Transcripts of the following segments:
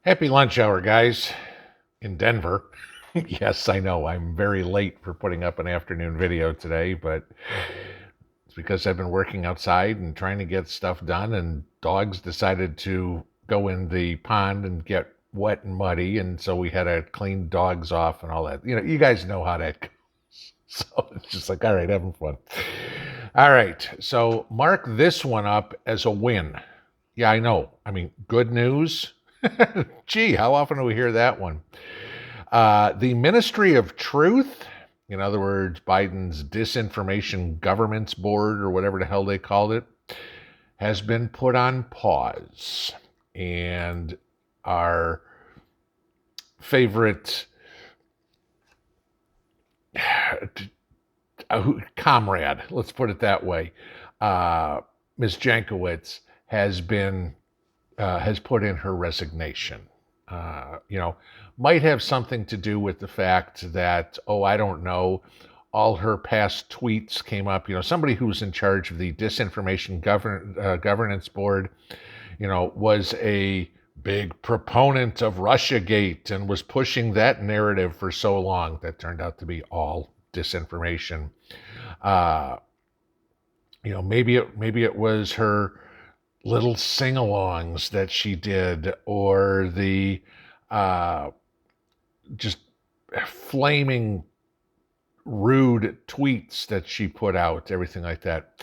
Happy lunch hour, guys, in Denver. Yes, I know I'm very late for putting up an afternoon video today, but it's because I've been working outside and trying to get stuff done, and dogs decided to go in the pond and get wet and muddy, and so we had to clean dogs off and all that. You guys know how that goes. So it's just like, all right, having fun. All right, so mark this one up as a win. Yeah, I know. I mean, good news. Gee, how often do we hear that one? The Ministry of Truth, in other words, Biden's Disinformation Governance Board, or whatever the hell they called it, has been put on pause. And our favorite comrade, let's put it that way, Ms. Jankowicz, has put in her resignation. Might have something to do with the fact that, I don't know, all her past tweets came up. Somebody who's in charge of the Disinformation Governance Board, was a big proponent of Russiagate and was pushing that narrative for so long. That turned out to be all disinformation. Maybe it was her little sing-alongs that she did, or the just flaming rude tweets that she put out, everything like that.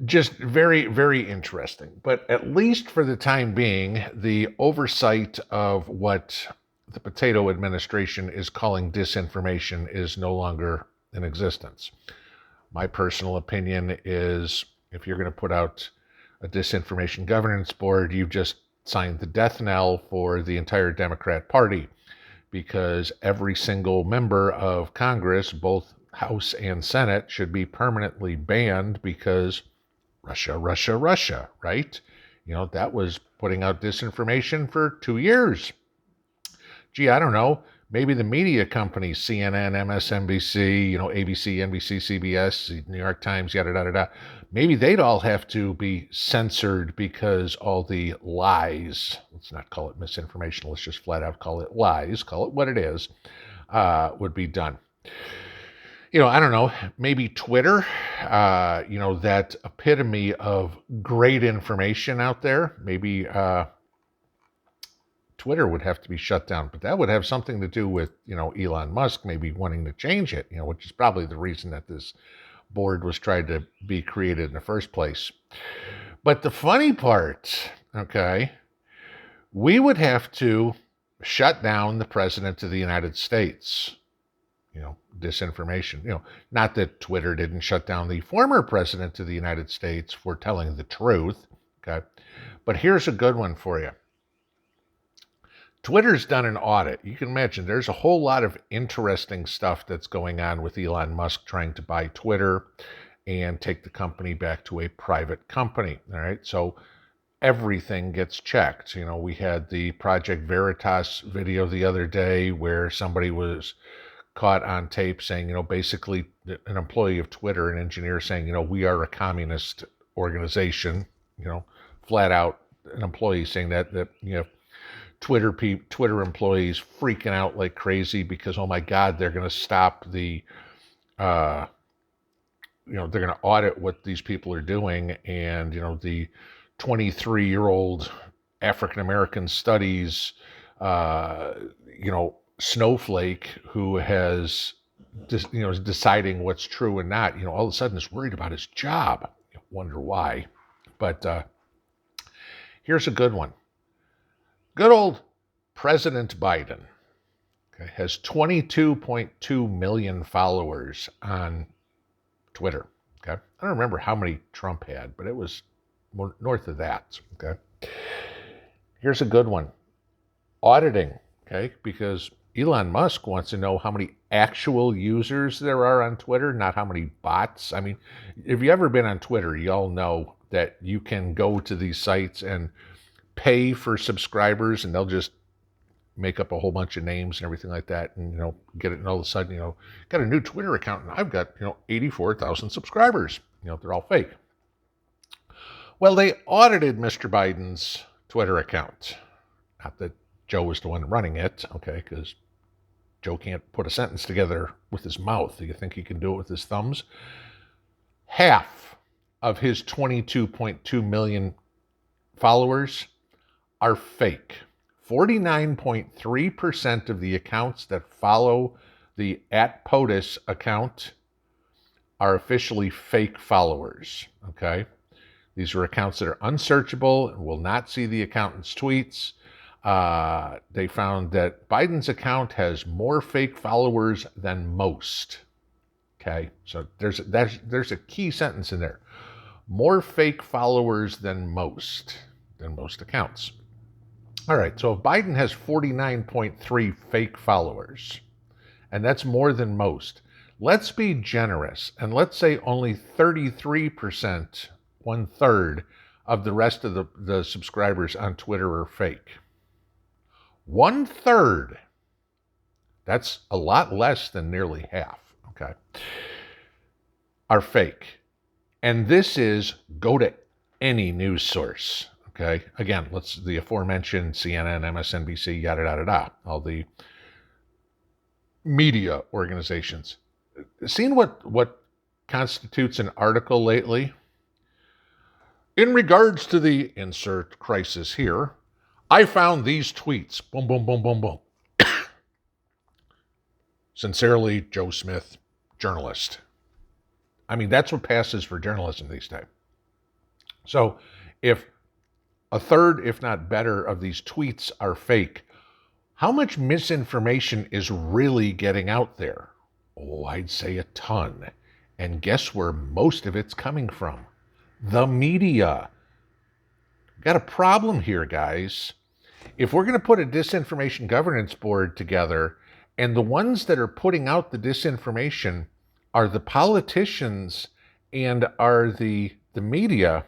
Just very, very interesting. But at least for the time being, the oversight of what the potato administration is calling disinformation is no longer in existence. My personal opinion is, if you're going to put out a disinformation governance board, you've just signed the death knell for the entire Democrat Party, because every single member of Congress, both House and Senate, should be permanently banned because Russia, Russia, Russia, right? That was putting out disinformation for 2 years. Gee, I don't know. Maybe the media companies, CNN, MSNBC, ABC, NBC, CBS, New York Times, yada, yada, yada, maybe they'd all have to be censored because all the lies, let's not call it misinformation, let's just flat out call it lies, call it what it is, would be done. I don't know, maybe Twitter, that epitome of great information out there, maybe Twitter would have to be shut down, but that would have something to do with, Elon Musk maybe wanting to change it, which is probably the reason that this board was tried to be created in the first place. But the funny part, okay, we would have to shut down the president of the United States. Disinformation. Not that Twitter didn't shut down the former president of the United States for telling the truth, okay? But here's a good one for you. Twitter's done an audit. You can imagine there's a whole lot of interesting stuff that's going on with Elon Musk trying to buy Twitter and take the company back to a private company. All right. So everything gets checked. We had the Project Veritas video the other day where somebody was caught on tape saying, basically an employee of Twitter, an engineer, saying, we are a communist organization, flat out an employee saying that Twitter employees freaking out like crazy because, oh my God, they're going to stop the, they're going to audit what these people are doing. And, the 23-year-old African-American studies, snowflake who has, is deciding what's true and not, all of a sudden is worried about his job. You wonder why. But here's a good one. Good old President Biden, okay, has 22.2 million followers on Twitter. Okay, I don't remember how many Trump had, but it was more north of that. Okay, here's a good one. Auditing, okay, because Elon Musk wants to know how many actual users there are on Twitter, not how many bots. I mean, if you've ever been on Twitter, you all know that you can go to these sites and pay for subscribers, and they'll just make up a whole bunch of names and everything like that, and get it, and all of a sudden, got a new Twitter account, and I've got 84,000 subscribers. They're all fake. Well, they audited Mr. Biden's Twitter account. Not that Joe was the one running it, okay, because Joe can't put a sentence together with his mouth. Do you think he can do it with his thumbs? Half of his 22.2 million followers are fake. 49.3% of the accounts that follow the @POTUS account are officially fake followers, okay? These are accounts that are unsearchable and will not see the accountant's tweets. They found that Biden's account has more fake followers than most. Okay, so there's a key sentence in there. More fake followers than most accounts. All right, so if Biden has 49.3 fake followers, and that's more than most, let's be generous, and let's say only 33%, 1/3 of the rest of the subscribers on Twitter are fake. 1/3. That's a lot less than nearly half, okay, are fake. And this is, go to any news source, okay? Again, the aforementioned CNN, MSNBC, yada, yada, yada, all the media organizations. Seen what constitutes an article lately? In regards to the insert crisis here, I found these tweets. Boom, boom, boom, boom, boom. Sincerely, Joe Smith, journalist. I mean, that's what passes for journalism these days. So if a third, if not better, of these tweets are fake, how much misinformation is really getting out there? Oh, I'd say a ton. And guess where most of it's coming from? The media. Got a problem here, guys. If we're going to put a disinformation governance board together, and the ones that are putting out the disinformation are the politicians and are the media,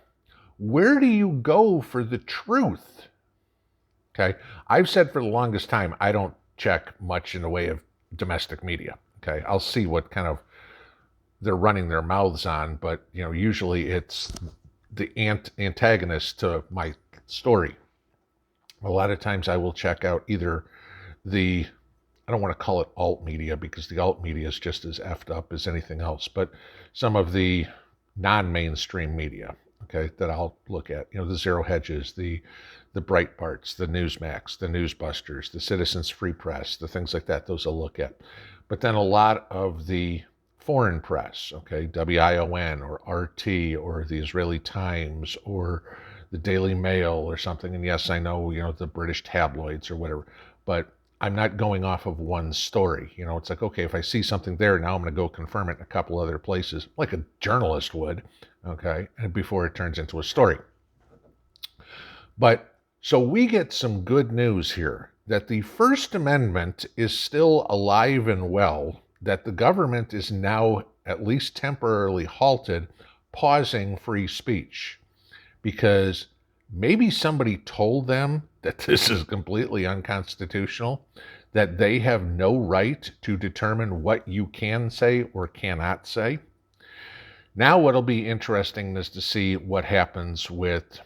where do you go for the truth? Okay, I've said for the longest time, I don't check much in the way of domestic media. Okay, I'll see what kind of they're running their mouths on, but usually it's the antagonist to my story. A lot of times I will check out either I don't want to call it alt media because the alt media is just as effed up as anything else, but some of the non-mainstream media, okay, that I'll look at, the Zero Hedges, the Breitbarts, the Newsmax, the Newsbusters, the Citizens Free Press, the things like that, those I'll look at. But then a lot of the foreign press, okay, WION or RT or the Israeli Times or the Daily Mail or something. And yes, I know, the British tabloids or whatever, but I'm not going off of one story. It's like, okay, if I see something there, now I'm going to go confirm it in a couple other places, like a journalist would, okay, and before it turns into a story. But so we get some good news here that the First Amendment is still alive and well, that the government is now at least temporarily halted, pausing free speech, because maybe somebody told them that this is completely unconstitutional, that they have no right to determine what you can say or cannot say. Now what'll be interesting is to see what happens with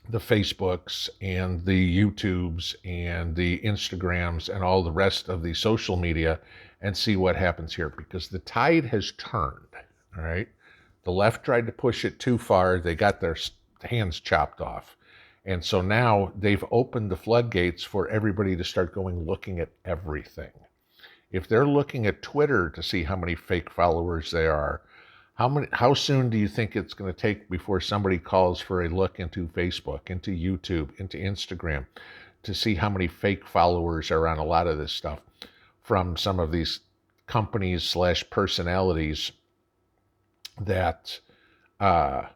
the Facebooks and the YouTubes and the Instagrams and all the rest of the social media and see what happens here, because the tide has turned, all right? The left tried to push it too far. They got their hands chopped off. And so now they've opened the floodgates for everybody to start looking at everything. If they're looking at Twitter to see how many fake followers there are, how soon do you think it's going to take before somebody calls for a look into Facebook, into YouTube, into Instagram, to see how many fake followers are on a lot of this stuff from some of these companies / personalities that are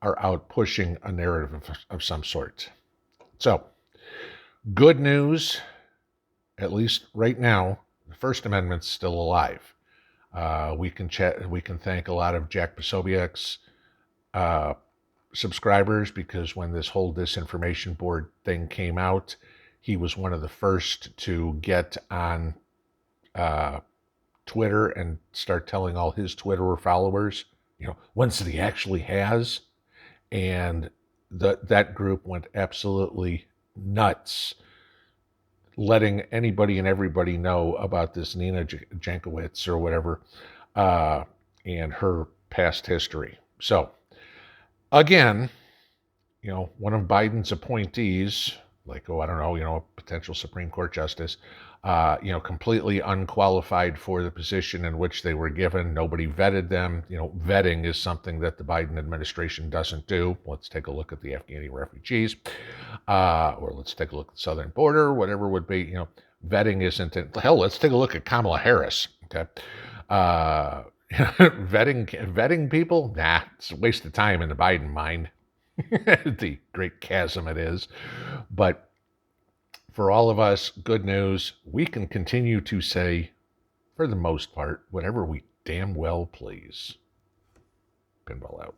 out pushing a narrative of some sort. So, good news, at least right now, the First Amendment's still alive. We can thank a lot of Jack Posobiec's subscribers, because when this whole disinformation board thing came out, he was one of the first to get on Twitter and start telling all his Twitter followers, ones that he actually has. And that group went absolutely nuts letting anybody and everybody know about this Nina Jankowicz or whatever, and her past history. So, again, one of Biden's appointees, like, I don't know, a potential Supreme Court justice, completely unqualified for the position in which they were given. Nobody vetted them. Vetting is something that the Biden administration doesn't do. Let's take a look at the Afghani refugees, or let's take a look at the southern border, whatever would be. Vetting isn't. Hell, let's take a look at Kamala Harris. Okay. Vetting people? Nah, it's a waste of time in the Biden mind. The great chasm it is. But for all of us, good news, we can continue to say, for the most part, whatever we damn well please. Pinball out.